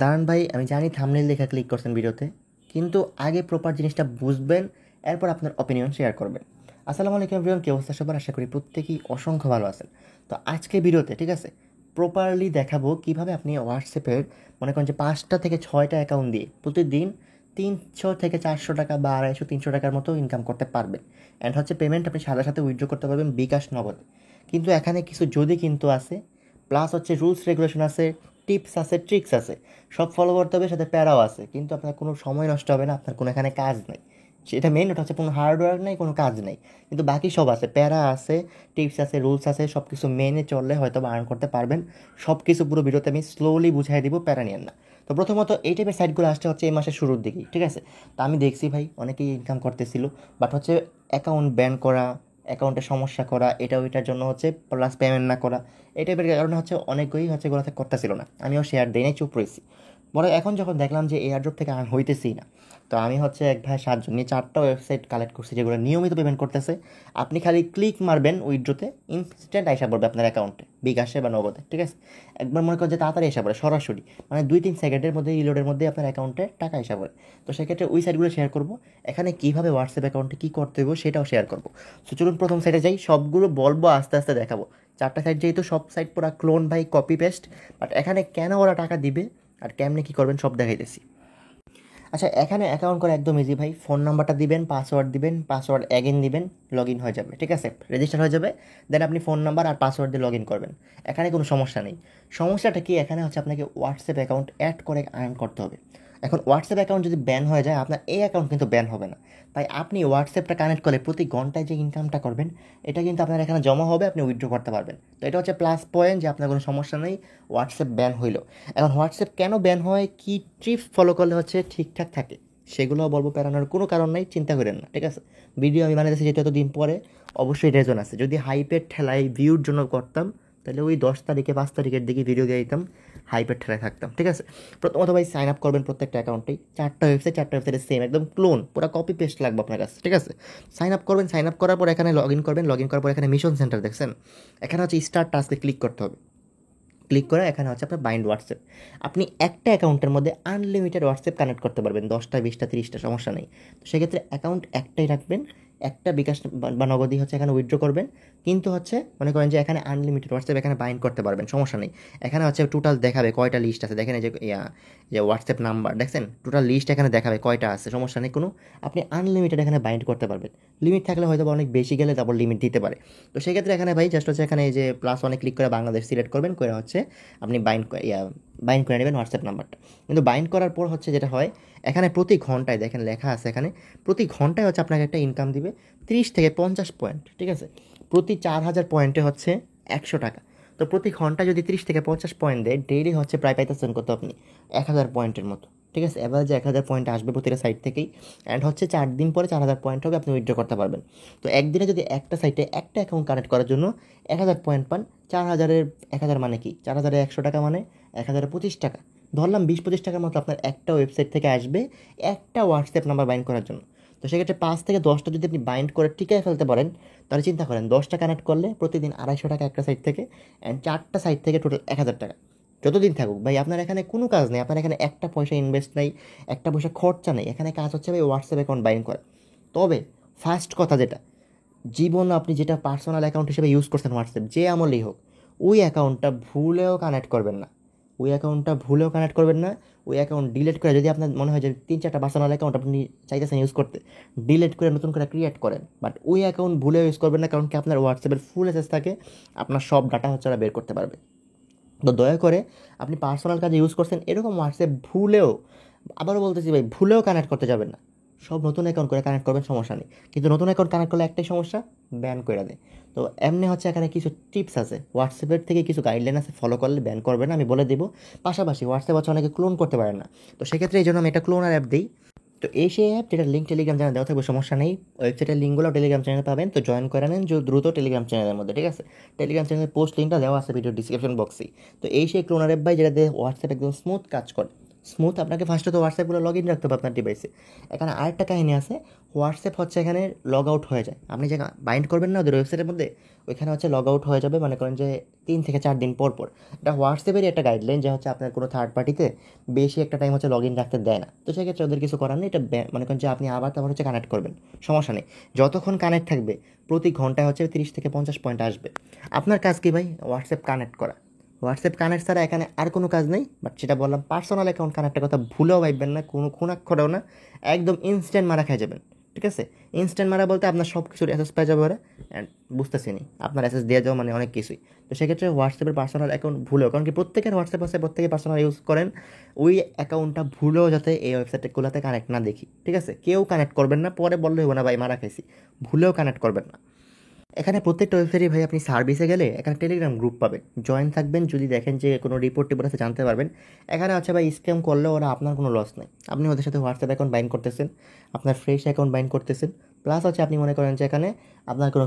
দাঁড়ান ভাই, আমি জানি থাম্বনেইল দেখে ক্লিক করছেন ভিডিওতে, কিন্তু আগে প্রপার জিনিসটা বুঝবেন, এরপর আপনার অপিনিয়ন শেয়ার করবেন। আসসালামু আলাইকুম এভরিওয়ান, কি অবস্থা সবার? আশা করি প্রত্যেকেই অসংখ্য ভালো আছেন। তো আজকে ভিডিওতে ঠিক আছে, প্রপারলি দেখাবো কিভাবে আপনি হোয়াটসঅ্যাপের মনে করেন যে 5টা থেকে 6টা অ্যাকাউন্ট দিয়ে প্রতিদিন 300 থেকে 400 টাকা বা 250-300 টাকার মতো ইনকাম করতে পারবেন। অ্যান্ড হচ্ছে পেমেন্ট আপনি সাথে সাথে উইথড্র করতে পারবেন বিকাশ নগদে। কিন্তু এখানে কিছু যদি কিন্তু আছে, প্লাস হচ্ছে রুলস রেগুলেশন আছে, টিপস আছে, ট্রিক্স আছে, সব ফলো করতে হবে, সাথে প্যারাও আছে। কিন্তু আপনার কোনো সময় নষ্ট হবে না, আপনার কোনো এখানে কাজ নেই। সেটা মেন, ওটা হচ্ছে কোনো হার্ডওয়ার্ক নেই, কোনো কাজ নেই। কিন্তু বাকি সব আছে, প্যারা আছে, টিপস আছে, রুলস আছে, সব কিছু মেনে চললে হয়তো বা আর্ন করতে পারবেন। সব কিছু পুরো ভিডিওতে আমি স্লোলি বুঝাই দিব, প্যারা নিয়েন না। তো প্রথমত এই টাইপের সাইটগুলো আসতে হচ্ছে এই মাসের শুরুর দিকেই, ঠিক আছে। তো আমি দেখছি ভাই অনেকেই ইনকাম করতেছিল, বাট হচ্ছে অ্যাকাউন্ট ব্যান করা, অ্যাকাউন্টে সমস্যা করা, এটা ওইটার জন্য হচ্ছে প্লাস পেমেন্ট না করা, এই টাইপের কারণে হচ্ছে অনেকেই হচ্ছে এগুলোতে করতেছিল না। আমিও শেয়ার দিই নাই, চুপ রয়েছি। পরে এখন যখন দেখলাম যে এয়ারড্রপ থেকে আর্ন হইতেছি না, তো আমি হচ্ছে এক ভাই 7 জন নিয়ে 4টা ওয়েবসাইট কালেক্ট করছি যেগুলো নিয়মিত পেমেন্ট করতেছে। আপনি খালি ক্লিক মারবেন উইথড্রোতে, ইনস্ট্যান্ট আইসা পড়বে আপনার অ্যাকাউন্টে, বিকাশে বা নগদে, ঠিক আছে। একবার মনে করেন যে তাড়াতাড়ি এসে পড়ে সরাসরি, মানে 2-3 সেকেন্ডের মধ্যে, রিলোডের মধ্যে আপনার অ্যাকাউন্টে টাকা এসে পড়ে। তো সেক্ষেত্রে ওই সাইটগুলো শেয়ার করবো। এখানে কীভাবে হোয়াটসঅ্যাপ অ্যাকাউন্টে কী করতে হবে সেটাও শেয়ার করবো। তো চলুন প্রথম সাইটে যাই, সবগুলো বলবো আস্তে আস্তে দেখাবো। 4টা সাইট যেহেতু, সব সাইট পুরো ক্লোন ভাই, কপি পেস্ট। বাট এখানে কেন ওরা টাকা দিবে আর কেমনে কী করবেন সব দেখাইতেছি। আচ্ছা, এখানে অ্যাকাউন্ট করা একদম ইজি ভাই। ফোন নাম্বারটা দিবেন, পাসওয়ার্ড দিবেন, পাসওয়ার্ড অ্যাগেন দিবেন, লগ ইন হয়ে যাবে, ঠিক আছে, রেজিস্টার হয়ে যাবে। দেন আপনি ফোন নাম্বার আর পাসওয়ার্ড দিয়ে লগ ইন করবেন। এখানে কোনো সমস্যা নেই। সমস্যাটা কি, এখানে হচ্ছে আপনাকে হোয়াটসঅ্যাপ অ্যাকাউন্ট অ্যাড করে আর্ন করতে হবে। এখন হোয়াটসঅ্যাপ অ্যাকাউন্ট যদি ব্যান হয়ে যায়, আপনার এই অ্যাকাউন্ট কিন্তু ব্যান হবে না। তাই আপনি হোয়াটসঅ্যাপটা কানেক্ট করে প্রতি ঘন্টায় যে ইনকামটা করবেন, এটা কিন্তু আপনার এখানে জমা হবে, আপনি উইথড্র করতে পারবেন। তো এটা হচ্ছে প্লাস পয়েন্ট যে আপনার কোনো সমস্যা নেই হোয়াটসঅ্যাপ ব্যান হইলো। এখন হোয়াটসঅ্যাপ কেন ব্যান হয়, কী টিপস ফলো করলে হচ্ছে ঠিকঠাক থাকে, সেগুলোও বলবো, প্যারানোর কোনো কারণ নাই, চিন্তা করেন না, ঠিক আছে। ভিডিও আমি বানাইতেছি যেহেতু এতদিন পরে, অবশ্যই রেজন আছে। যদি হাইপের ঠেলায় ভিউর জন্য করতাম, তাহলে ওই 10 তারিখে 5 তারিখের দিকে ভিডিও দিয়ে দিতাম, হাইপের ঠেলায় থাকতাম, ঠিক আছে। প্রথমত ভাই সাইন আপ করবেন প্রত্যেকটা অ্যাকাউন্টেই। 4টা ওয়েবসাইটের সেম, একদম ক্লোন, পুরো কপি পেস্ট লাগবে আপনার কাছে, ঠিক আছে। সাইন আপ করবেন, সাইন আপ করার পর এখানে লগ ইন করবেন, লগ ইন করার পর এখানে মিশন সেন্টার দেখছেন, এখানে হচ্ছে স্টার্ট টাস্কে ক্লিক করতে হবে। ক্লিক করে এখানে হচ্ছে আপনার বাইন্ড হোয়াটসঅ্যাপ। আপনি একটা অ্যাকাউন্টের মধ্যে আনলিমিটেড হোয়াটসঅ্যাপ কানেক্ট করতে পারবেন, 10টা 20টা 30টা, সমস্যা নেই। তো সেক্ষেত্রে অ্যাকাউন্ট একটাই রাখবেন, একটা বিকাশ বা নগদই হচ্ছে এখানে উইথড্র করবেন। কিন্তু হচ্ছে মনে করেন যে এখানে আনলিমিটেড হোয়াটসঅ্যাপ এখানে বাইন্ড করতে পারবেন, সমস্যা নেই। এখানে হচ্ছে টোটাল দেখাবে কয়টা লিস্ট আছে, দেখেন এই যে যে হোয়াটসঅ্যাপ নাম্বার দেখছেন, টোটাল লিস্ট এখানে দেখাবে কয়টা আছে, সমস্যা নেই কোনো। আপনি আনলিমিটেড এখানে বাইন্ড করতে পারবেন। লিমিট থাকলে হয়তো অনেক বেশি গেলে তারপর লিমিট দিতে পারে। তো সেক্ষেত্রে এখানে ভাই জাস্ট হচ্ছে এখানে এই যে প্লাস অনেক ক্লিক করে বাংলাদেশ সিলেক্ট করবেন, করে হচ্ছে আপনি বাইন্ড করে নেবেন হোয়াটসঅ্যাপ নাম্বারটা। কিন্তু বাইন্ড করার পর হচ্ছে যেটা হয়, এখানে প্রতি ঘন্টায় দেখেন লেখা আছে, এখানে প্রতি ঘন্টায় হচ্ছে আপনাকে একটা ইনকাম দিবে 30 থেকে 50 পয়েন্ট, ঠিক আছে। প্রতি 4000 পয়েন্টে হচ্ছে 100 টাকা। তো প্রতি ঘন্টায় যদি 30 থেকে 50 পয়েন্ট দেয়, ডেইলি হচ্ছে প্রায় পাইতেছেন কত আপনি, 1000 পয়েন্টের মতো, ঠিক আছে। অ্যাভারেজে 1000 পয়েন্ট আসবে প্রতিটা সাইট থেকেই। অ্যান্ড হচ্ছে 4 দিন পরে 4000 পয়েন্ট হবে, আপনি উইথড্র করতে পারবেন। তো একদিনে যদি একটা সাইটে একটা অ্যাকাউন্ট কানেক্ট করার জন্য 1000 পয়েন্ট পান, 4000-এর 1000 মানে কি, 4000-এ 100 টাকা মানে 1000-এ 25 টাকা। ধরলাম 20-25 টাকার মতো আপনার একটা ওয়েবসাইট থেকে আসবে একটা হোয়াটসঅ্যাপ নাম্বার বাইন্ড করার জন্য। তো সেক্ষেত্রে 5 থেকে 10টা যদি আপনি বাইন্ড করে টিকায় ফেলতে পারেন, তাহলে চিন্তা করেন 10টা কানেক্ট করলে প্রতিদিন 250 টাকা একটা সাইট থেকে, অ্যান্ড 4টা সাইট থেকে টোটাল 1000 টাকা। যতদিন থাকুক ভাই, আপনার এখানে কোনো কাজ নেই, আপনার এখানে একটা পয়সা ইনভেস্ট নেই, একটা পয়সা খরচা নেই, এখানে কাজ হচ্ছে ভাই হোয়াটসঅ্যাপ অ্যাকাউন্ট বাইন্ড করা। তবে ফার্স্ট কথা যেটা, জীবন আপনি যেটা পার্সোনাল অ্যাকাউন্ট হিসেবে ইউজ করছেন হোয়াটসঅ্যাপ, যে আমলেই হোক, ওই অ্যাকাউন্টটা ভুলেও কানেক্ট করবেন না। ওই অ্যাকাউন্টটা ভুলেও কানেক্ট করবেন না। ওই অ্যাকাউন্ট ডিলিট করে, যদি আপনার মনে হয় যে 3-4টা পার্সোনাল অ্যাকাউন্ট আপনি চাইতেছেন ইউজ করতে, ডিলিট করে নতুন করে ক্রিয়েট করেন। বাট ওই অ্যাকাউন্ট ভুলেও ইউজ করবেন না, কারণ কি আপনার হোয়াটসঅ্যাপের ফুল অ্যাক্সেস থাকে, আপনার সব ডাটা হচ্ছে ওরা বের করতে পারবে। তো দয়া করে আপনি পার্সোনাল কাজে ইউজ করছেন এরকম হোয়াটসঅ্যাপ ভুলেও, আবারও বলতেছি ভাই, ভুলেও কানেক্ট করতে যাবেন না। সব নতুন অ্যাকাউন্ট করে কানেক্ট করবেন, সমস্যা নেই। কিন্তু নতুন অ্যাকাউন্ট কানেক্ট করলে একটাই সমস্যা, ব্যান করে দেয়। তো এমনি হচ্ছে এখানে কিছু টিপস আছে, হোয়াটসঅ্যাপের থেকে কিছু গাইডলাইন আছে, ফলো করলে ব্যান করবে না, আমি বলে দেবো। পাশাপাশি হোয়াটসঅ্যাপ হচ্ছে অনেকে ক্লোন করতে পারে না, তো সেক্ষেত্রে এই জন্য আমি একটা ক্লোনার অ্যাপ দিই। তো এই সেই অ্যাপ যেটা লিঙ্ক টেলিগ্রাম চ্যানেল দেওয়া থাকবে, সমস্যা নেই। ওয়েবসাইটের লিঙ্কগুলো টেলিগ্রাম চ্যানেলে পাবেন, তো জয়েন করে নেন যে দ্রুত টেলিগ্রাম চ্যানেলের মধ্যে, ঠিক আছে। টেলিগ্রাম চ্যানেলের পোস্ট লিঙ্কটা দেওয়া আছে ভিডিও ডিসক্রিপশন বক্সেই। তো এই সেই ক্লোনার অ্যাপ ভাই, যেটা দিয়ে হোয়াটসঅ্যাপ একদম স্মুথ কাজ করে। স্মুথ। আপনাকে ফার্স্টে তো হোয়াটসঅ্যাপগুলো লগ ইন রাখতে হবে আপনার ডিভাইসে। এখানে আরেকটা কাহিনী আছে, হোয়াটসঅ্যাপ হচ্ছে এখানে লগ আউট হয়ে যায়। আপনি যে বাইন্ড করবেন না ওদের ওয়েবসাইটের মধ্যে, ওইখানে হচ্ছে লগ আউট হয়ে যাবে, মনে করেন যে 3 থেকে 4 দিন পর পর। এটা হোয়াটসঅ্যাপেরই একটা গাইডলাইন যে হচ্ছে আপনার কোনো থার্ড পার্টিতে বেশি একটা টাইম হচ্ছে লগ ইন রাখতে দেয় না। তো সেক্ষেত্রে ওদের কিছু করার নেই, এটা মনে করেন যে আপনি আবার তারপর হচ্ছে কানেক্ট করবেন, সমস্যা নেই। যতক্ষণ কানেক্ট থাকবে প্রতি ঘন্টায় হচ্ছে 30 থেকে 50 পয়েন্ট আসবে। আপনার কাজ কি ভাই? হোয়াটসঅ্যাপ কানেক্ট করা। হোয়াটসঅ্যাপ কানেক্ট ছাড়া এখানে আর কোনো কাজ নেই। বাট সেটা বললাম, পার্সোনাল অ্যাকাউন্ট কানেক্টের কথা ভুলেও ভাববেন না, কোনো খুনাক্ষরেও না। একদম ইনস্ট্যান্ট মারা খেয়ে যাবেন, ঠিক আছে? ইনস্ট্যান্ট মারা বলতে আপনার সব কিছুর অ্যাসেস পেয়ে যাবে ওরা। অ্যান্ড বুঝতেছি নি, আপনার অ্যাসেস দিয়ে যাওয়া মানে অনেক কিছুই। তো সেক্ষেত্রে হোয়াটসঅ্যাপের পার্সোনাল অ্যাকাউন্ট ভুলেও, কারণ কি প্রত্যেকের হোয়াটসঅ্যাপ আছে, প্রত্যেকে পার্সোনাল ইউজ করেন, ওই অ্যাকাউন্টটা ভুলেও যাতে এই ওয়েবসাইটগুলোতে কানেক্ট না দেখি, ঠিক আছে? কেউ কানেক্ট করবেন না, পরে বললে হবো না ভাই মারা খাইছি, ভুলেও কানেক্ট করবেন না। এখানে প্রত্যেকটা ওয়েবসাইটে ভাই আপনি সার্ভিসে গেলে এখানে টেলিগ্রাম গ্রুপ পাবেন, জয়েন থাকবেন। যদি দেখেন যে কোনো রিপোর্ট টিপোর্ট আছে জানতে পারবেন। এখানে আছে ভাই, স্ক্যাম করলে ওরা আপনার কোনো লস নেই। আপনি ওদের সাথে হোয়াটসঅ্যাপ অ্যাকাউন্ট বাইন্ড করতেছেন, আপনার ফ্রেশ অ্যাকাউন্ট বাইন্ড করতেছেন, প্লাস হচ্ছে আপনি মনে করেন যে এখানে আপনার কোনো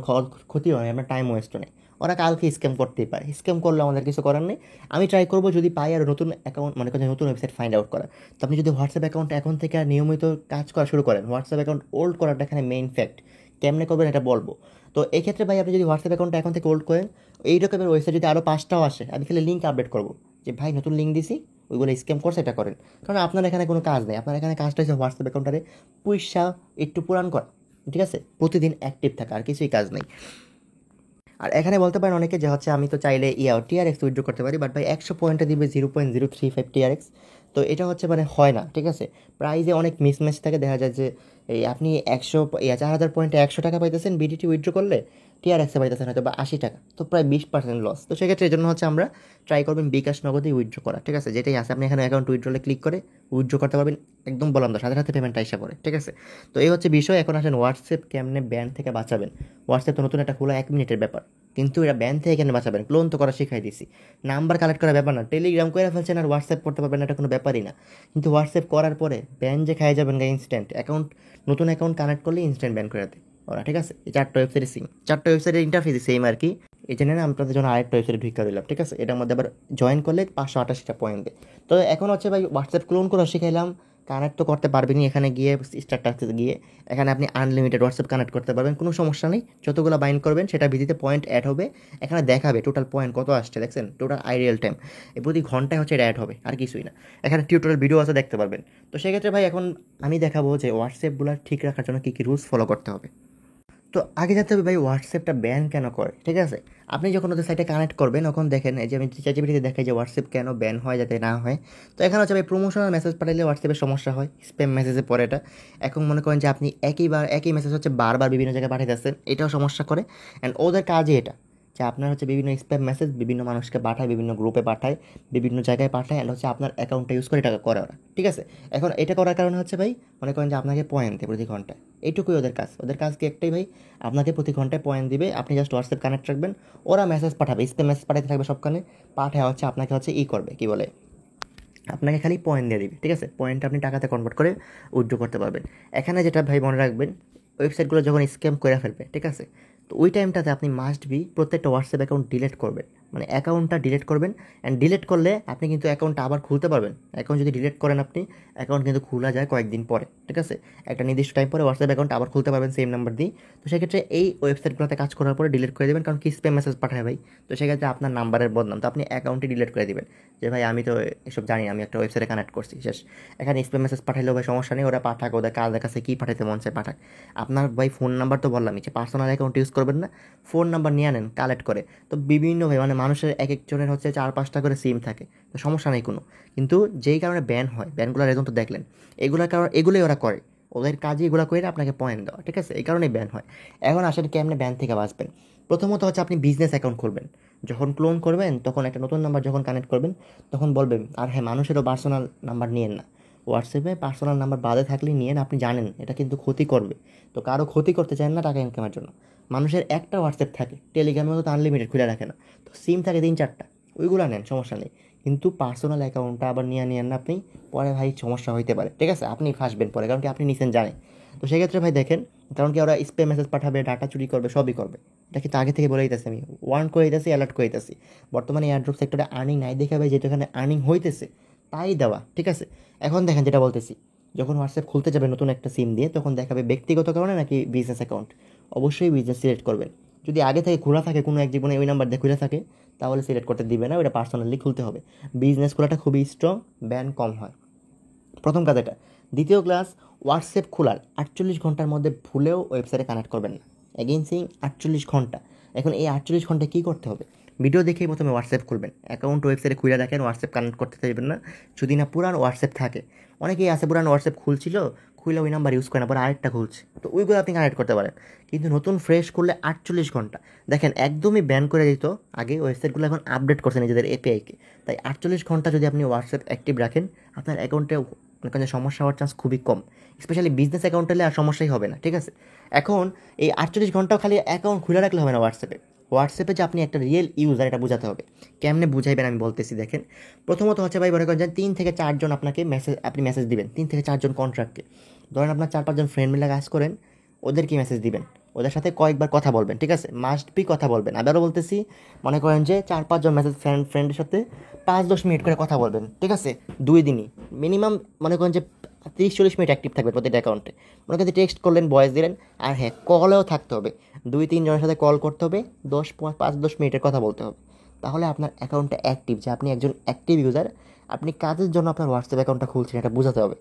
ক্ষতি হয়, আপনার টাইম ওয়েস্টও নেই। ওরা কালকে স্ক্যাম করতেই পারে, স্ক্যাম করলে আমাদের কিছু করার নেই। আমি ট্রাই করবো যদি পাই আর নতুন অ্যাকাউন্ট, মনে করেন নতুন ওয়েবসাইট ফাইন্ড আউট করা। তো আপনি যদি হোয়াটসঅ্যাপ অ্যাকাউন্ট এখন থেকে আর নিয়মিত কাজ করা শুরু করেন, হোয়াটসঅ্যাপ অ্যাকাউন্ট ওল্ড করাটা এখানে মেইন ফ্যাক্ট। কেমনে করবেন এটা বলবো। তো এই ক্ষেত্রে ভাই আপনি যদি হোয়াটসঅ্যাপ অ্যাকাউন্টটা এখন থেকে হোল্ড করেন, এই রকমের ওয়েবসাইট যদি আরও 5টাও আসে, আমি খালি লিঙ্ক আপডেট করবো যে ভাই নতুন লিঙ্ক দিছি, ওইগুলো স্ক্যাম করছে, এটা করেন। কারণ আপনার এখানে কোনো কাজ নেই, আপনার এখানে কাজটা হচ্ছে হোয়াটসঅ্যাপ অ্যাকাউন্টারে পয়সা একটু পুরান করা, ঠিক আছে? প্রতিদিন অ্যাক্টিভ থাকা, আর কিছুই কাজ নেই। আর এখানে বলতে পারেন অনেকে যে হচ্ছে আমি তো চাইলে টিআরএক্স উইথড্র করতে পারি, বাট ভাই 100 পয়েন্টে দিবে 0.035 টিআরএক্স। তো এটা হচ্ছে মানে হয় না, ঠিক আছে? প্রাইজে অনেক মিসম্যাচ থাকে, দেখা যায় যে এই আপনি 4,000 পয়েন্টে 100 টাকা পাইতেছেন, বিডিটি উইথড্র করলে টিআরএক্সে পাইতেছেন হয়তো বা 80 টাকা, তো প্রায় 20% লস। তো সেক্ষেত্রে এই জন্য হচ্ছে আমরা ট্রাই করবেন বিকাশ নগদে উইথড্র করা, ঠিক আছে? যেটাই আছে আপনি এখানে অ্যাকাউন্ট উইথড্রলে ক্লিক করে উইথড্র করতে পারবেন, একদম বললাম তো সাথে সাথে পেমেন্টটা এসে পড়ে, ঠিক আছে? তো এই হচ্ছে বিষয়। এখন আসেন হোয়াটসঅ্যাপ কেমনে ব্যান থেকে বাঁচাবেন। হোয়াটসঅ্যাপ তো নতুন একটা খোলা 1 মিনিটের ব্যাপার, কিন্তু এটা ব্যান থেকে কেন বাঁচাবেন? ক্লোন তো করা শিখাই দিছি, নাম্বার কালেক্ট করার ব্যাপার না। টেলিগ্রাম করে ফেলছেন আর হোয়াটসঅ্যাপ করতে পারবেন না, এটা কোনো ব্যাপারই না। কিন্তু হোয়াটসঅ্যাপ করার পরে ব্যান যে খাই যাবেন ইনস্ট্যান্ট, অ্যাকাউন্ট নতুন অ্যাকাউন্ট কানেক্ট করলে ইনস্ট্যান্ট ব্যান করে দেয় ওরা, ঠিক আছে? এই 4টা ওয়েবসাইটে সিম, 4টা ওয়েবসাইটের ইন্টারফেস সেম আর কি। এই জন্য না আপনাদের জন্য আরেকটা ওয়েবসাইটে ঢুকা দিলাম, ঠিক আছে? এটার মধ্যে আবার জয়েন করলে 588টা পয়েন্ট দেয়। তো এখন হচ্ছে ভাই হোয়াটসঅ্যাপ ক্লোন করা শিখাইলাম, কানেক্ট তো করতে পারবেনই। এখানে গিয়ে স্টার্ট টাক্সে গিয়ে এখানে আপনি আনলিমিটেড হোয়াটসঅ্যাপ কানেক্ট করতে পারবেন, কোনো সমস্যা নেই। যতগুলো বাইন্ড করবেন সেটা ভিত্তিতে পয়েন্ট অ্যাড হবে। এখানে দেখাবে টোটাল পয়েন্ট কত আসছে, দেখছেন? টোটাল আইরিয়াল টাইম প্রতি ঘন্টায় হচ্ছে এটা অ্যাড হবে, আর কিছুই না। এখানে টিউটোরিয়াল ভিডিও আছে, দেখতে পারবেন। তো সেক্ষেত্রে ভাই এখন আমি দেখাবো যে হোয়াটসঅ্যাপগুলো ঠিক রাখার জন্য কী কী রুলস ফলো করতে হবে। তো আগে যাতে হবে ভাই হোয়াটসঅ্যাপটা ব্যান কেন করে, ঠিক আছে? আপনি যখন ওদের সাইটে কানেক্ট করবেন তখন দেখেন, এই যে আমি চ্যাটজিপিটিতে দেখাই যে হোয়াটসঅ্যাপ কেন ব্যান হয়, যাতে না হয়। তো এখানে হচ্ছে ভাই প্রমোশনাল মেসেজ পাঠালে হোয়াটসঅ্যাপের সমস্যা হয়, স্প্যাম মেসেজে পড়ে এটা। এখন মনে করেন যে আপনি একই মেসেজ হচ্ছে বারবার বিভিন্ন জায়গায় পাঠাইতেছেন, এটাও সমস্যা করে। অ্যান্ড ওদের কাজই এটা, যে আপনার হচ্ছে বিভিন্ন স্প্যাম মেসেজ বিভিন্ন মানুষকে পাঠায়, বিভিন্ন গ্রুপে পাঠায়, বিভিন্ন জায়গায় পাঠায়, অ্যান্ড হচ্ছে আপনার অ্যাকাউন্টটা ইউজ করে এটা করে ওরা, ঠিক আছে? এখন এটা করার কারণে হচ্ছে ভাই মনে করেন যে আপনাকে পয়েন্ট দেয় প্রতি ঘন্টায়, এইটুকুই ওদের কাজ। ওদের কাজ কি একটাই ভাই, আপনাকে প্রতি ঘন্টায় পয়েন্ট দিবে। আপনি জাস্ট হোয়াটসঅ্যাপ কানেক্ট রাখবেন, ওরা মেসেজ পাঠাবে, স্প্যাম মেসেজ পাঠাতে থাকবে সবখানে, পাঠায় হচ্ছে আপনাকে হচ্ছে করবে, কি বলে, আপনাকে খালি পয়েন্ট দিয়ে দিবে, ঠিক আছে? পয়েন্ট আপনি টাকাতে কনভার্ট করে উইথড্র করতে পারবেন। এখানে যেটা ভাই মনে রাখবেন, ওয়েবসাইটগুলো যখন স্ক্যাম করে ফেলবে, ঠিক আছে, তো ওই টাইমটাতে আপনি মাস্ট বি প্রত্যেকটা হোয়াটসঅ্যাপ অ্যাকাউন্ট ডিলিট করবেন, মানে অ্যাকাউন্টটা ডিলিট করবেন। অ্যান্ড ডিলিট করলে আপনি কিন্তু অ্যাকাউন্টটা আবার খুলতে পারবেন। অ্যাকাউন্ট যদি ডিলিট করেন আপনি, অ্যাকাউন্ট কিন্তু খোলা যায় কয়েকদিন পরে, ঠিক আছে? একটা নির্দিষ্ট টাইম পরে হোয়াটসঅ্যাপ অ্যাকাউন্ট আবার খুলতে পারবেন সেম নাম্বার দিয়ে। তো সেক্ষেত্রে এই ওয়েবসাইটগুলোতে কাজ করার পরে ডিলিট করে দেবেন, কারণ কি স্প্যাম মেসেজ পাঠায় ভাই। তো সেক্ষেত্রে আপনার নাম্বারের বদনাম, তো আপনি অ্যাকাউন্টে ডিলিট করে দেবেন যে ভাই আমি তো এসব জানি না, আমি একটা ওয়েবসাইটে কানেক্ট করছি, শেষ। এখানে স্প্যাম মেসেজ পাঠাইলেও ভাই সমস্যা নেই, ওরা পাঠাক, ওদের কাদের কাছে কী পাঠাইতে মন চায় পাঠাক। আপনার ভাই ফোন নাম্বার তো বললামই যে পার্সোনাল অ্যাকাউন্ট ইউজ করবেন না, ফোন নাম্বার নিয়ে আনেন কালেক্ট করে। তো বিভিন্ন ভাই মানে মানুষের এক একজনের হচ্ছে 4-5টা করে সিম থাকে, তো সমস্যা নেই কোনো। কিন্তু যেই কারণে ব্যান হয়, ব্যানগুলোর রেজন তো দেখলেন, এগুলোর কারণ এগুলোই ওরা করে, ওদের কাজই এগুলো করে আপনাকে পয়েন্ট দেওয়া, ঠিক আছে? এই কারণেই ব্যান হয়। এখন আসেন কেমনে ব্যান থেকে বাঁচবেন। প্রথমত হচ্ছে আপনি বিজনেস অ্যাকাউন্ট খুলবেন, যখন ক্লোন করবেন তখন একটা নতুন নাম্বার যখন কানেক্ট করবেন তখন বলবেন, আর হ্যাঁ মানুষেরও পার্সোনাল নাম্বার নিয়েন না। হোয়াটসঅ্যাপে পার্সোনাল নাম্বার বাদে থাকলে নিয়েন, আপনি জানেন এটা কিন্তু ক্ষতি করবে। তো কারো ক্ষতি করতে চান না টাকা ইনকামের জন্য। মানুষের একটা হোয়াটসঅ্যাপ থাকে, টেলিগ্রামের মতো আনলিমিটেড খুলে রাখে না, তো সিম থাকে 3-4টা, ওইগুলো নেন, সমস্যা নেই। কিন্তু পার্সোনাল অ্যাকাউন্টটা আবার নিয়ে না আপনি, পরে ভাই সমস্যা হইতে পারে, ঠিক আছে? আপনি ফাঁসবেন পরে, কারণ কি আপনি নিছেন জানেন। তো সেক্ষেত্রে ভাই দেখেন, কারণ কি ওরা স্প্যাম মেসেজ পাঠাবে, ডাটা চুরি করবে, সবই করবে। এটা কিন্তু আগে থেকে বলে দিতেছি, আমি ওয়ার্ন করে দিতেছি, অ্যালার্ট করে দিতেছি। বর্তমানে এয়ারড্রপ সেক্টরে আর্নিং নাই দেখে ভাই, যেটা এখানে আর্নিং হইতেছে তাই দেওয়া, ঠিক আছে? এখন দেখেন যেটা বলতেছি, যখন হোয়াটসঅ্যাপ খুলতে যাবে নতুন একটা সিম দিয়ে, তখন দেখাবে ব্যক্তিগত কারণে নাকি বিজনেস অ্যাকাউন্ট। অবশ্যই বিজনেস সিলেক্ট করবেন। যদি আগে থেকে খোলা থাকে কোনো এক জীবনে ওই নাম্বার দিয়ে খুলে থাকে, তাহলে সিলেক্ট করতে দিবে না, ওটা পার্সোনালি খুলতে হবে। বিজনেস খোলাটা খুবই স্ট্রং, ব্যান কম হয়। প্রথম কাজ এটা। দ্বিতীয় ক্লাস, হোয়াটসঅ্যাপ খোলার 48 ঘন্টার মধ্যে ভুলেও ওয়েবসাইটে কানেক্ট করবেন না। অ্যাগেইন সেইং 48 ঘন্টা। এখন এই 48 ঘন্টায় কী করতে হবে? ভিডিও দেখেই প্রথমে হোয়াটসঅ্যাপ খুলবেন, অ্যাকাউন্ট ওয়েবসাইটে খুলে দেখেন, হোয়াটসঅ্যাপ কানেক্ট করতে চাইবেন না যদি না পুরান হোয়াটসঅ্যাপ থাকে। অনেকেই আছে পুরান হোয়াটসঅ্যাপ খুলছিল, খুলে ওই নাম্বার ইউজ করে না, পরে আরেকটা খুলছে, তো ওইগুলো আপনি কানেক্ট করতে পারেন। কিন্তু নতুন ফ্রেশ করলে 48 ঘন্টা। দেখেন একদমই ব্যান করে দিত আগে, ওয়েবসাইটগুলো এখন আপডেট করছে নিজেদের এপিআইকে। তাই 48 ঘন্টা যদি আপনি হোয়াটসঅ্যাপ অ্যাক্টিভ রাখেন, আপনার অ্যাকাউন্টে মনে করেন সমস্যা হওয়ার চান্স খুবই কম। স্পেশালি বিজনেস অ্যাকাউন্ট হলে আর সমস্যাই হবে না, ঠিক আছে? এখন এই 48 ঘন্টাও খালি অ্যাকাউন্ট খুলে রাখলে হবে না। হোয়াটসঅ্যাপে যে আপনি একটা রিয়েল ইউজার, এটা বোঝাতে হবে। কেমনে বুঝাইবেন আমি বলতেছি, দেখেন। প্রথমত হচ্ছে ভাই, মনে করেন যে 3 থেকে 4 জন আপনি মেসেজ দিবেন, 3 থেকে 4 জন কন্ট্রাক্টকে। ধরেন আপনার 4-5 জন ফ্রেন্ড মিলে কাজ করেন, ওদেরকে মেসেজ দিবেন, ওদের সাথে কয়েকবার কথা বলবেন, ঠিক আছে? মাস্ট বি কথা বলবেন। আবারও বলতেছি, মনে করেন যে 4-5 জন মেসেজ ফ্রেন্ডের সাথে 5-10 মিনিট করে কথা বলবেন, ঠিক আছে? 2 দিনই মিনিমাম। মনে করেন যে 30-40 মিনিট অ্যাক্টিভ থাকবে প্রতিটা অ্যাকাউন্টে। মনে করেন টেক্সট করলেন, ভয়েস দিলেন, আর হ্যাঁ, কলেও থাকতে হবে। 2-3 জনের সাথে কল করতে হবে, 5-10 মিনিটের কথা বলতে হবে। তাহলে আপনার অ্যাকাউন্টটা অ্যাক্টিভ, যে আপনি একজন অ্যাক্টিভ ইউজার। আপনি কাজের জন্য আপনার হোয়াটসঅ্যাপ অ্যাকাউন্টটা খুলছেন, এটা বোঝাতে হবে।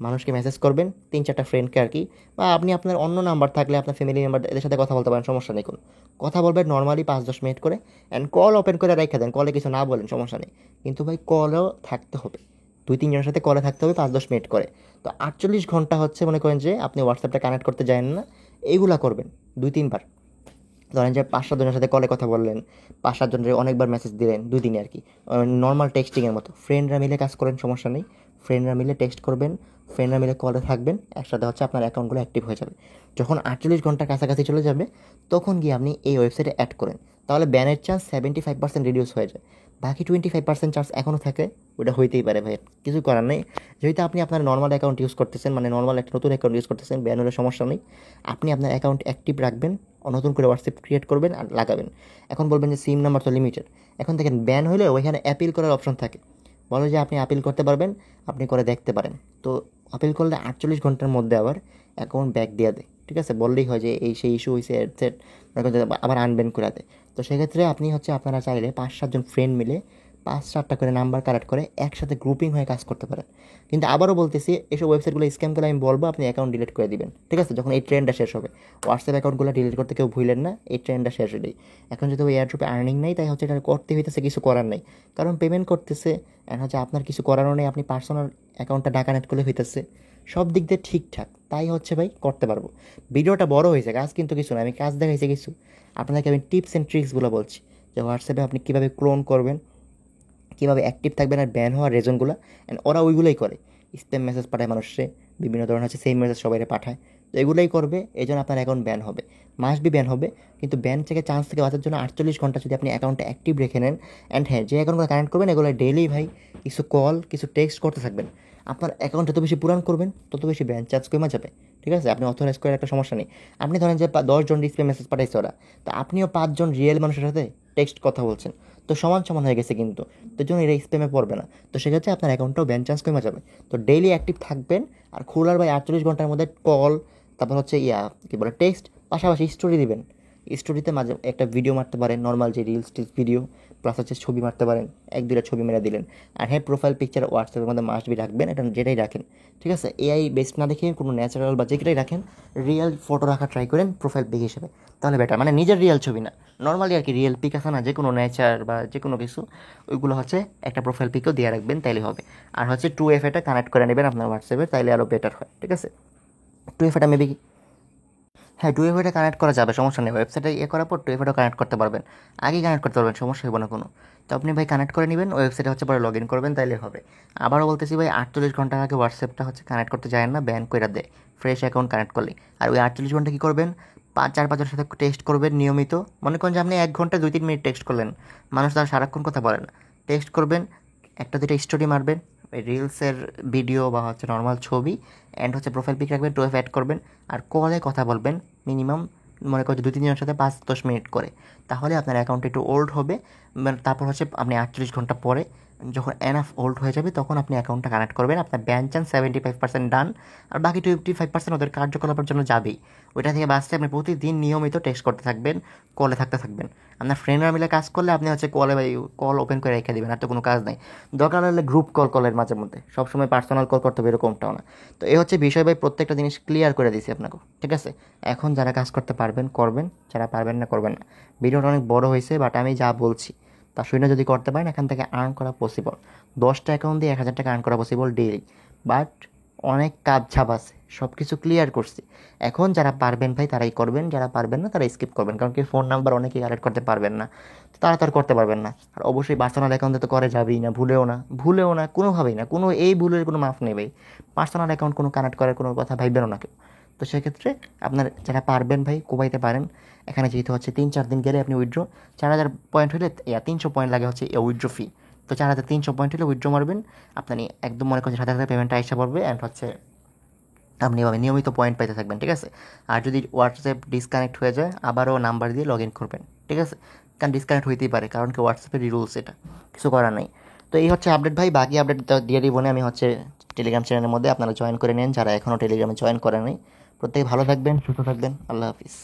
মানুষকে মেসেজ করবেন, 3-4টা ফ্রেন্ডকে আর কি, বা আপনি আপনার অন্য নাম্বার থাকলে আপনার ফ্যামিলি মেম্বার, এদের সাথে কথা বলতে পারেন, সমস্যা নেই কোনো। কথা বলবেন নর্মালি 5-10 মিনিট করে, অ্যান্ড কল ওপেন করে রেখে দেন, কলে কিছু না বলেন, সমস্যা নেই। কিন্তু ভাই কলেও থাকতে হবে, 2-3 জনের সাথে কলে থাকতে হবে 5-10 মিনিট করে। তো 48 ঘন্টা হচ্ছে, মনে করেন যে আপনি হোয়াটসঅ্যাপটা কানেক্ট করতে যাবেন না, এইগুলা করবেন 2-3 বার। ধরেন যে 5-7 জনের সাথে কলে কথা বললেন, 5-7 জনের অনেকবার মেসেজ দিলেন 2 দিনে আর কি, নর্মাল টেক্সটিংয়ের মতো। ফ্রেন্ডরা মিলে কাজ করেন, সমস্যা নেই। ফ্রেন্ডরা মিলে টেক্সট করবেন, ফ্রেন্ডরা মিলে কলে থাকবেন, একসাথে হচ্ছে আপনার অ্যাকাউন্টগুলো অ্যাক্টিভ হয়ে যাবে। যখন 48 ঘন্টার কাছাকাছি চলে যাবে, তখন গিয়ে আপনি এই ওয়েবসাইটে অ্যাড করেন, তাহলে ব্যানের চান্স 75% রিডিউস হয়ে যায়। বাকি 25% চান্স এখনও থাকে, ওটা হইতেই পারে ভাই, কিছু করার নেই। যেহেতু আপনি আপনার নর্মাল অ্যাকাউন্ট ইউজ করতেছেন, মানে নর্মাল একটা নতুন অ্যাকাউন্ট ইউজ করতেছেন, ব্যান হলে সমস্যা নেই। আপনি আপনার অ্যাকাউন্ট অ্যাক্টিভ রাখবেন, নতুন করে হোয়াটসঅ্যাপ ক্রিয়েট করবেন আর লাগাবেন। এখন বলবেন যে সিম নাম্বার তো লিমিটেড। এখন দেখেন ব্যান হলে ওইখানে অ্যাপিল করার অপশন থাকে, বলো যে আপনি আপিল করতে পারবেন, আপনি করে দেখতে পারেন। তো আপিল করলে 48 ঘন্টার মধ্যে আবার অ্যাকাউন্ট ব্যাক দিয়ে দেয়, ঠিক আছে? বললেই হয় যে এই সেই ইস্যু হয়েছে, এটসেট, আবার আনব্যান করে দেয়। তো সেক্ষেত্রে আপনি হচ্ছে, আপনারা চাইলে 5-7 জন ফ্রেন্ড মিলে 5-7টা করে নাম্বার কালেক্ট করে একসাথে গ্রুপিং হয়ে কাজ করতে পারেন। কিন্তু আবারও বলতেছি, এসব ওয়েবসাইটগুলো স্ক্যাম করে আমি বলবো আপনি অ্যাকাউন্ট ডিলিট করে দিবেন, ঠিক আছে? যখন এই ট্রেন্ডটা শেষ হবে, হোয়াটসঅ্যাপ অ্যাকাউন্টগুলো ডিলিট করতে কেউ ভুলেন না, এই ট্রেন্ডটা শেষ হলেই। এখন যদি ওই এয়ারড্রপে আর্নিং নেই, তাই হচ্ছে এটা করতে হইতেছে, কিছু করার নেই, কারণ পেমেন্ট করতেছে। অ্যান্ড হচ্ছে আপনার কিছু করারও নেই, আপনি পার্সোনাল অ্যাকাউন্টটা কানেক্ট করলে হইতেছে, সব দিক দিয়ে ঠিকঠাক, তাই হচ্ছে ভাই করতে পারবো। ভিডিওটা বড় হয়েছে, কাজ কিন্তু কিছু না, আমি কাজ দেখাইছি কিছু। আপনাদেরকে আমি টিপস অ্যান্ড ট্রিক্সগুলো বলছি, যে হোয়াটসঅ্যাপে আপনি কীভাবে ক্লোন করবেন, কীভাবে অ্যাক্টিভ থাকবেন, আর ব্যান হওয়ার রিজনগুলো। অ্যান্ড ওরা ওইগুলোই করে, স্প্যাম মেসেজ পাঠায় মানুষে, বিভিন্ন ধরনের হচ্ছে সেম মেসেজ সবাই পাঠায়। তো এগুলোই করবে, এই জন্য আপনার অ্যাকাউন্ট ব্যান হবে, মাস্ট বি ব্যান হবে। কিন্তু ব্যান থেকে চান্স থেকে বাঁচার জন্য 48 ঘন্টা যদি আপনি অ্যাকাউন্টটা অ্যাক্টিভ রেখে নেন, অ্যান্ড হ্যাঁ, যে অ্যাকাউন্টগুলো কানেক্ট করবেন এগুলো ডেইলি ভাই কিছু কল, কিছু টেক্সট করতে থাকবেন। আপনার অ্যাকাউন্ট যত বেশি পুরান করবেন, তত বেশি ব্যান চার্জ কমে যাবে, ঠিক আছে? আপনি অথরাইজ করার একটা সমস্যা নেই। আপনি ধরেন যে 10 জন ডিসপ্লে মেসেজ পাঠাইছে ওরা, তো আপনিও 5 জন রিয়েল মানুষের সাথে টেক্সট কথা বলছেন, তো সমান সমান হয়ে গেছে কিন্তু। তো জন্য এরা স্প্যামে পড়বে না, তো সেক্ষেত্রে আপনার অ্যাকাউন্টটাও ব্যান চান্স কমে যাবে। তো ডেইলি অ্যাক্টিভ থাকবেন, আর খোলার ভাই 48 ঘন্টার মধ্যে কল, তারপর হচ্ছে কী বলে টেক্সট, পাশাপাশি স্টোরি দিবেন। স্টোরিতে মাঝে একটা ভিডিও মারতে পারেন, নর্মাল যে রিলস টিলস ভিডিও, প্লাস হচ্ছে ছবি মারতে পারেন, 1-2টা ছবি মেরে দিলেন। আর হ্যাঁ, প্রোফাইল পিকচার হোয়াটসঅ্যাপের মধ্যে মাস্ট বি রাখবেন, এটা যেটাই রাখেন, ঠিক আছে? এআই বেস্ট না দেখে কোনো ন্যাচারাল বা যেটাই রাখেন, রিয়েল ফটো রাখা ট্রাই করেন প্রোফাইল পিক হিসেবে, তাহলে বেটার। মানে নিজের রিয়েল ছবি না, নর্মালি আর কি রিয়েল পিক আছে না, যে কোনো নেচার বা যে কোনো কিছু, ওইগুলো হচ্ছে একটা প্রোফাইল পিকও দিয়ে রাখবেন, তাইলে হবে। আর হচ্ছে 2FA টা কানেক্ট করে নেবেন আপনার হোয়াটসঅ্যাপে, তাইলে আরও বেটার হয়, ঠিক আছে? 2FA টা মেবি, হ্যাঁ, 2FA টা কানেক্ট করা যাবে, সমস্যা নেই। ওয়েবসাইটে করার পর 2FA টা কানেক্ট করতে পারবেন, আগেই কানেক্ট করতে পারবেন, সমস্যা হবে না কোনো। তো আপনি ভাই কানেক্ট করে নেবেন, ওয়েবসাইটে হচ্ছে পরে লগ ইন করবেন, তাইলে হবে। আবারও বলতেছি ভাই, 48 ঘন্টা আগে হোয়াটসঅ্যাপটা হচ্ছে কানেক্ট করতে যায় না, ব্যান করে দেয় ফ্রেশ অ্যাকাউন্ট কানেক্ট করলে। আর ওই 48 ঘন্টা কী করবেন, 4-5 জনের সাথে টেক্সট করবেন নিয়মিত। মনে করেন যে আপনি 1 ঘন্টা 2-3 মিনিট টেক্সট করলেন, মানুষ তার সারাক্ষণ কথা বলে না, টেক্সট করবেন, 1-2টা স্টোরি মারবেন, রিলসের ভিডিও বা হচ্ছে নর্মাল ছবি, অ্যান্ড হচ্ছে প্রোফাইল পিক রাখবেন, 2FA অ্যাড করবেন, আর কলে কথা বলবেন মিনিমাম, মনে করছে 2-3 জনের সাথে 5-10 মিনিট করে। তাহলে আপনার অ্যাকাউন্ট একটু ওল্ড হবে, তারপর হচ্ছে আপনি 48 ঘন্টা পরে যখন এনাফ ওল্ড হয়ে যাবে তখন আপনি অ্যাকাউন্টটা কানেক্ট করবেন। আপনার ব্যাংক চান 75% ডান, আর বাকি 25% ওদের কার্যকলাপের জন্য যাবেই। ওইটা থেকে বাঁচতে আপনি প্রতিদিন নিয়মিত টেক্সট করতে থাকবেন, কলে থাকতে থাকবেন। আপনার ফ্রেন্ডরা মিলে কাজ করলে আপনি হচ্ছে কল ওপেন করে রেখে দেবেন, আর তো কোনো কাজ নাই। দরকার হলে গ্রুপ কলের মাঝে মধ্যে, সবসময় পার্সোনাল কল করতে হবে এরকমটাও না। তো এই হচ্ছে বিষয় ভাই, প্রত্যেকটা জিনিস ক্লিয়ার করে দিয়েছি আপনাকে, ঠিক আছে? এখন যারা কাজ করতে পারবেন করবেন, যারা পারবেন না করবেন না। ভিডিওটা অনেক বড় হয়েছে, বাট আমি যা বলছি তা শুনে যদি করতে পারেন এখান থেকে আর্ন করা পসিবল। 10টা অ্যাকাউন্ট দিয়ে 1000 টাকা আর্ন করা পসিবল ডেইলি। বাট অনেক কাজ ছাপ আছে, সব কিছু ক্লিয়ার করছি। এখন যারা পারবেন ভাই তারাই করবেন, যারা পারবেন না তারা স্কিপ করবেন, কারণ কি ফোন নাম্বার অনেকেই কালেক্ট করতে পারবেন না, তো তারা তো আর করতে পারবেন না। আর অবশ্যই পার্সোনাল অ্যাকাউন্টে তো করে যাবেই না, ভুলেও না কোনোভাবেই না, কোনো এই ভুলের কোনো মাফ নেই ভাই। পার্সোনাল অ্যাকাউন্ট কোনো কানেক্ট করার কোনো কথা ভাববেনও না কেউ। তো সেক্ষেত্রে আপনার যারা পারবেন ভাই কোবাইতে পারেন। এখানে যেহেতু হচ্ছে 3-4 দিন গেলে আপনি উইথড্র 4000 পয়েন্ট হলে 300 পয়েন্ট লাগে হচ্ছে উইথড্র ফি। তো 4300 পয়েন্ট হলে উইথড্র মারবেন, আপনি একদম মনে করছেন 7000 পেমেন্টটা এসে পড়বে, অ্যান্ড হচ্ছে আপনি এভাবে নিয়মিত পয়েন্ট পাইতে থাকবেন, ঠিক আছে? আর যদি হোয়াটসঅ্যাপ ডিসকানেক্ট হয়ে যায় আবারও নাম্বার দিয়ে লগ ইন করবেন, ঠিক আছে? কারণ ডিসকানেক্ট হইতেই পারে, কারণ কি হোয়াটসঅ্যাপের রুলস, এটা কিছু করার নেই। তো এই হচ্ছে আপডেট ভাই, বাকি আপডেট দিয়ে দিব না আমি হচ্ছে টেলিগ্রাম চ্যানেলের মধ্যে, আপনারা জয়েন করে নেন যারা এখনও টেলিগ্রামে জয়েন করেন নাই। প্রত্যেকে ভালো থাকবেন, সুস্থ থাকবেন, আল্লাহ হাফিজ।